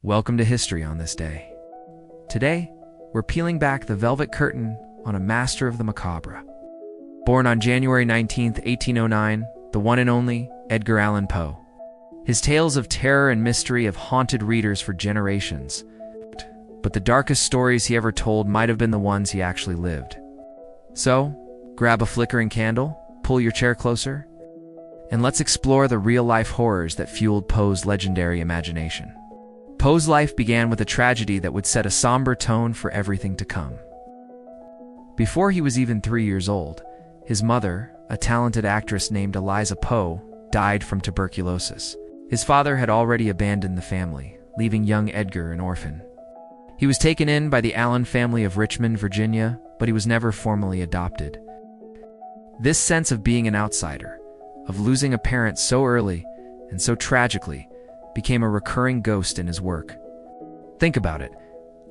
Welcome to History on this day. Today, we're peeling back the velvet curtain on a master of the macabre. Born on January 19, 1809, the one and only Edgar Allan Poe. His tales of terror and mystery have haunted readers for generations, but the darkest stories he ever told might have been the ones he actually lived. So, grab a flickering candle, pull your chair closer, and let's explore the real-life horrors that fueled Poe's legendary imagination. Poe's life began with a tragedy that would set a somber tone for everything to come. Before he was even 3 years old, his mother, a talented actress named Eliza Poe, died from tuberculosis. His father had already abandoned the family, leaving young Edgar an orphan. He was taken in by the Allan family of Richmond, Virginia, but he was never formally adopted. This sense of being an outsider, of losing a parent so early and so tragically, became a recurring ghost in his work. Think about it.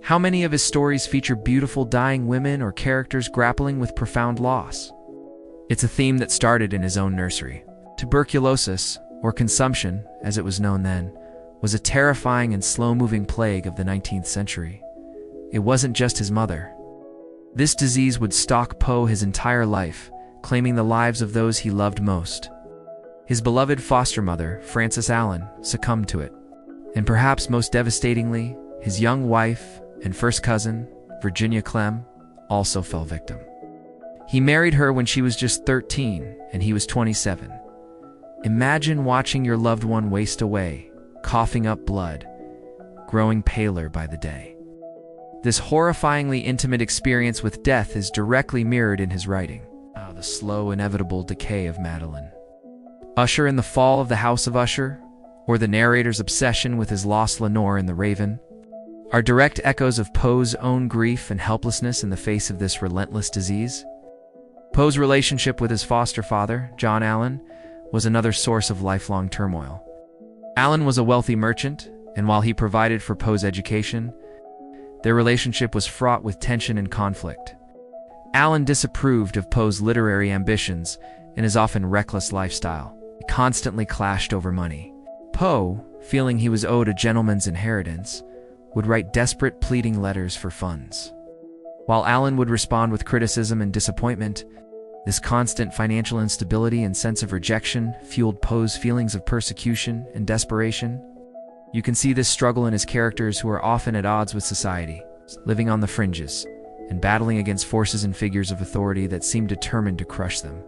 How many of his stories feature beautiful dying women or characters grappling with profound loss? It's a theme that started in his own nursery. Tuberculosis, or consumption, as it was known then, was a terrifying and slow-moving plague of the 19th century. It wasn't just his mother. This disease would stalk Poe his entire life, claiming the lives of those he loved most. His beloved foster mother, Frances Allan, succumbed to it. And perhaps most devastatingly, his young wife and first cousin, Virginia Clem, also fell victim. He married her when she was just 13 and he was 27. Imagine watching your loved one waste away, coughing up blood, growing paler by the day. This horrifyingly intimate experience with death is directly mirrored in his writing. The slow, inevitable decay of Madeline. Usher in the Fall of the House of Usher, or the narrator's obsession with his lost Lenore in The Raven, are direct echoes of Poe's own grief and helplessness in the face of this relentless disease. Poe's relationship with his foster father, John Allan, was another source of lifelong turmoil. Allan was a wealthy merchant, and while he provided for Poe's education, their relationship was fraught with tension and conflict. Allan disapproved of Poe's literary ambitions and his often reckless lifestyle. They constantly clashed over money. Poe, feeling he was owed a gentleman's inheritance, would write desperate pleading letters for funds. While Allan would respond with criticism and disappointment, this constant financial instability and sense of rejection fueled Poe's feelings of persecution and desperation. You can see this struggle in his characters who are often at odds with society, living on the fringes, and battling against forces and figures of authority that seem determined to crush them.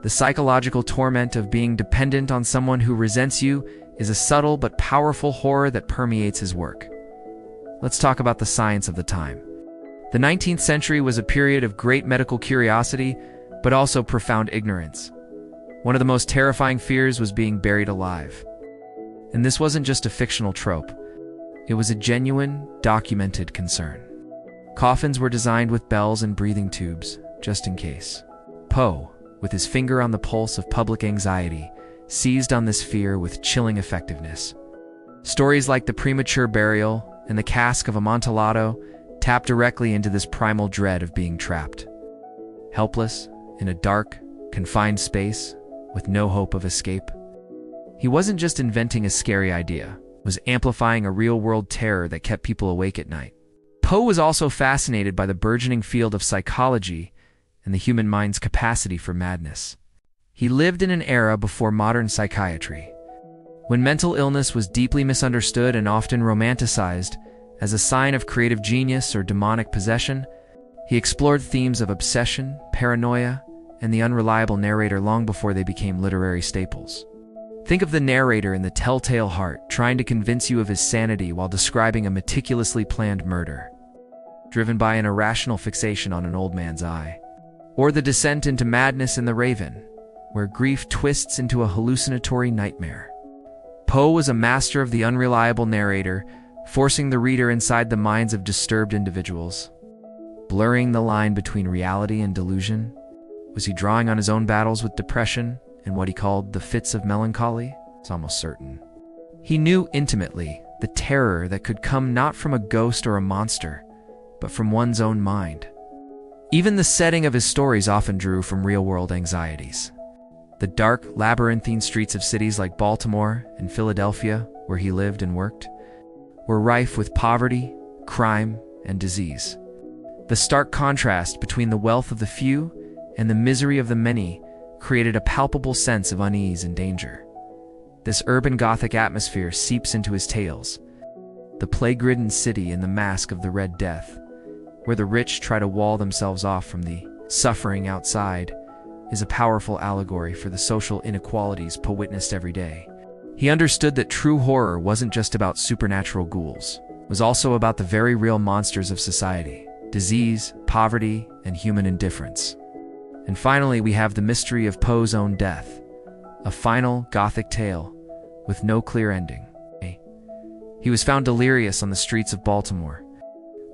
The psychological torment of being dependent on someone who resents you is a subtle but powerful horror that permeates his work. Let's talk about the science of the time. The 19th century was a period of great medical curiosity, but also profound ignorance. One of the most terrifying fears was being buried alive. And this wasn't just a fictional trope. It was a genuine, documented concern. Coffins were designed with bells and breathing tubes, just in case. Poe, with his finger on the pulse of public anxiety, seized on this fear with chilling effectiveness. Stories like the premature burial and the Cask of Amontillado tap directly into this primal dread of being trapped. Helpless, in a dark, confined space, with no hope of escape. He wasn't just inventing a scary idea, he was amplifying a real-world terror that kept people awake at night. Poe was also fascinated by the burgeoning field of psychology and the human mind's capacity for madness. He lived in an era before modern psychiatry, when mental illness was deeply misunderstood and often romanticized as a sign of creative genius or demonic possession. He explored themes of obsession, paranoia, and the unreliable narrator long before they became literary staples. Think of the narrator in The Telltale Heart trying to convince you of his sanity while describing a meticulously planned murder, driven by an irrational fixation on an old man's eye. Or the descent into madness in The Raven, where grief twists into a hallucinatory nightmare. Poe was a master of the unreliable narrator, forcing the reader inside the minds of disturbed individuals. Blurring the line between reality and delusion? Was he drawing on his own battles with depression and what he called the fits of melancholy? It's almost certain. He knew intimately the terror that could come not from a ghost or a monster, but from one's own mind. Even the setting of his stories often drew from real-world anxieties. The dark, labyrinthine streets of cities like Baltimore and Philadelphia, where he lived and worked, were rife with poverty, crime, and disease. The stark contrast between the wealth of the few and the misery of the many created a palpable sense of unease and danger. This urban Gothic atmosphere seeps into his tales. The plague-ridden city in the Mask of the Red Death, where the rich try to wall themselves off from the suffering outside, is a powerful allegory for the social inequalities Poe witnessed every day. He understood that true horror wasn't just about supernatural ghouls. It was also about the very real monsters of society: disease, poverty, and human indifference. And finally, we have the mystery of Poe's own death, a final Gothic tale with no clear ending. He was found delirious on the streets of Baltimore,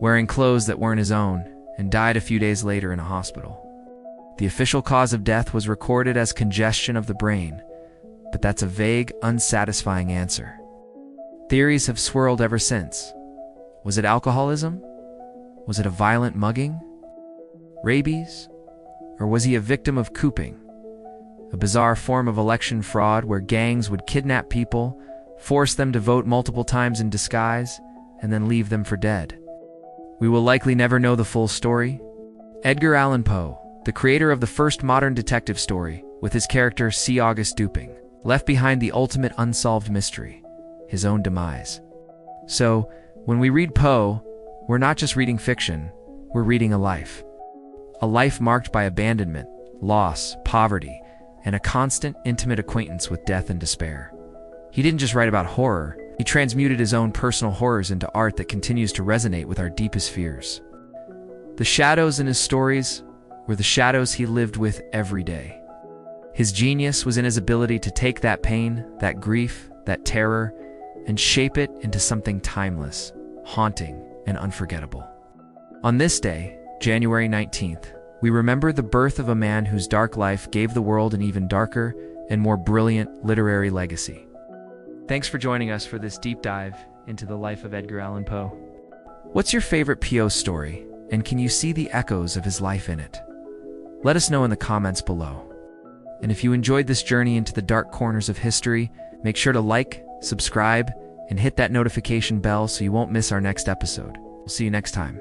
wearing clothes that weren't his own, and died a few days later in a hospital. The official cause of death was recorded as congestion of the brain, but that's a vague, unsatisfying answer. Theories have swirled ever since. Was it alcoholism? Was it a violent mugging? Rabies? Or was he a victim of cooping, a bizarre form of election fraud where gangs would kidnap people, force them to vote multiple times in disguise, and then leave them for dead? We will likely never know the full story. Edgar Allan Poe, the creator of the first modern detective story, with his character C. August Duping, left behind the ultimate unsolved mystery: his own demise. So, when we read Poe, we're not just reading fiction, we're reading a life. A life marked by abandonment, loss, poverty, and a constant, intimate acquaintance with death and despair. He didn't just write about horror, he transmuted his own personal horrors into art that continues to resonate with our deepest fears. The shadows in his stories were the shadows he lived with every day. His genius was in his ability to take that pain, that grief, that terror, and shape it into something timeless, haunting, and unforgettable. On this day, January 19th, we remember the birth of a man whose dark life gave the world an even darker and more brilliant literary legacy. Thanks for joining us for this deep dive into the life of Edgar Allan Poe. What's your favorite Poe story, and can you see the echoes of his life in it? Let us know in the comments below. And if you enjoyed this journey into the dark corners of history, make sure to like, subscribe, and hit that notification bell so you won't miss our next episode. We'll see you next time.